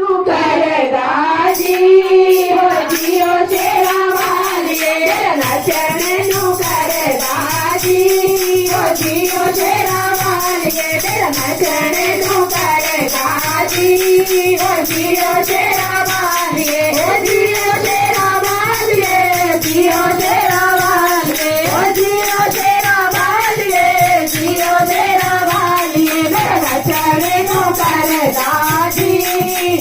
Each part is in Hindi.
નું કરેગા જી હો જીઓ शेरा वालिए नचने નું करेगा जी हो जियो शेरा वालिए नचने નું करेगा जी हो जियो शेरा वालिए हो जियो शेरा वालिए जियो शेरा वालिए हो जियो शेरा वालिए जियो शेरा वालिए नचने નું करेगा जी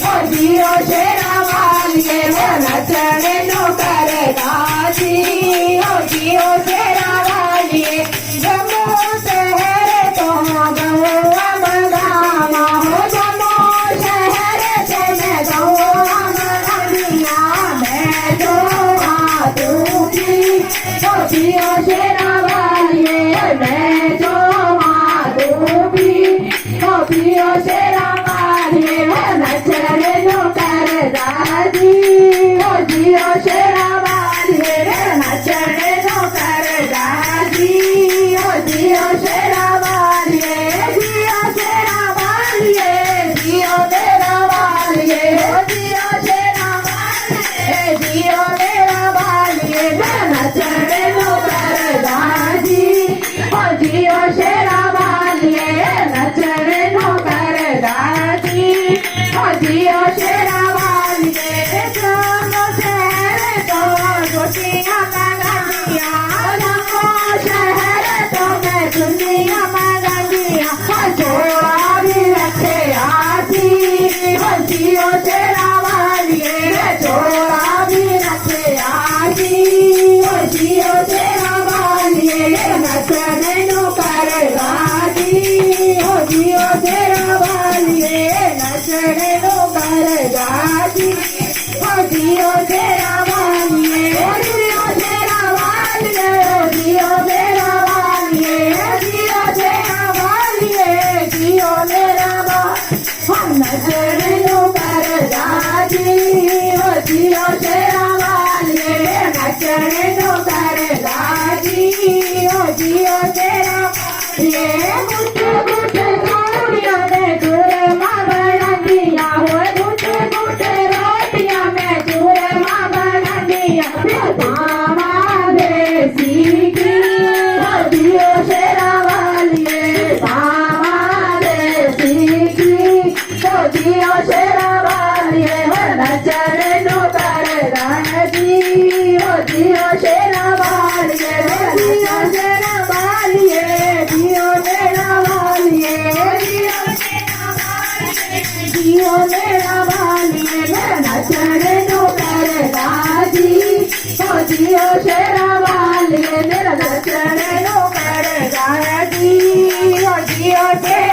हो जियो शेरा वालिए नचने નું करेगा जी हो जियो शेरा वालिए जम्मू शहर तो गौआ बगामा हो जम्मू शहर से मैं गौआ बगामिया मैं जो हाथूंगी हो जियो शेरा वालिए मैं जो हाथूंगी हो जियो शेरा वालिए नचने નું करेगा जी हो जियो शेरा वालिए नचने નું करेगा जी हो जियो शेरा वालिए जियो शेरा वालिए जियो शेरा वालिए हो जियो शेरा वालिए जियो शेरा वालिए नचने નું करेगा जी हो जियो शेरा वालिए नचने નું करेगा जी हो जियो शेरा वालिए जम्मू शहर तो गोटियां मंगानिया जम्मू शहर तो मैं दुनिया मंगानिया जोड़ा भी रखे आजी हो जियो शेरा वालिए जोड़ा भी रखे आजी हो जियो शेरा वालिए नचने નું करेगा जी हो जियो शेरा वालिए नचने નું करेगा जी हो जियो शेरा वालिए हो जियो शेरा वालिए जियो शेरा वालिए जियो शेरा वालिए जियो शेरा हम नचने નું करेगा जी हो जियो शेरा वालिए नचने નું करेगा जी हो जियो शेरा ये गुट गुट रोटियां में चूरमा बना दिया हो गुट गुट रोटियां में चूरमा बना दिया मामा देसी की हो जियो शेरा वालिए मामा देसी की हो जियो शेरा वालिए नचने નું करेगा जी हो जियो शेरा वालिए जियो शेरा वालिए जियो शेरा वालिए जियो शेरा वालिए नचने નું करेगा जी हो जियो शेरा वालिए नचने નું करेगा जी हो जियो शेरा